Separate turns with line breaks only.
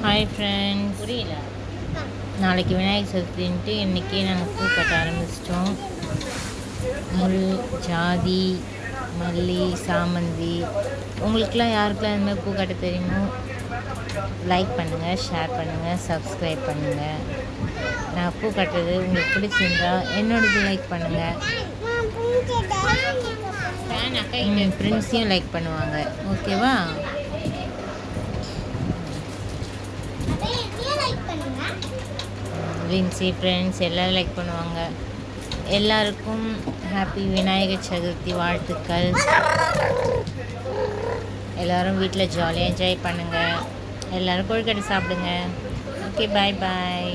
Hi friends,
புரியல.
நாளைக்கு விநாயகர் சதுர்த்தின்ட்டு இன்றைக்கி நாங்கள் பூ கட்ட ஆரம்பிச்சிட்டோம். முள், ஜாதி, மல்லி, சாமந்தி, உங்களுக்கெலாம் யாருக்கெல்லாம் இந்த மாதிரி பூ கட்ட தெரியுமோ லைக் பண்ணுங்கள், ஷேர் பண்ணுங்கள், சப்ஸ்கிரைப் பண்ணுங்கள். நான் பூ கட்டுறது உங்களுக்கு பிடிச்சிருந்தா என்னோடது லைக் பண்ணுங்கள். என் ஃப்ரெண்ட்ஸையும் லைக் பண்ணுவாங்க, ஓகேவா? லின்சி ஃப்ரெண்ட்ஸ் எல்லோரும் லைக் பண்ணுவாங்க. எல்லாருக்கும் ஹாப்பி விநாயகர் சதுர்த்தி வாழ்த்துக்கள். எல்லோரும் வீட்டில் ஜாலியாக என்ஜாய் பண்ணுங்கள். எல்லோரும் கொழுக்கட்டை சாப்பிடுங்க. ஓகே, பாய் பாய்.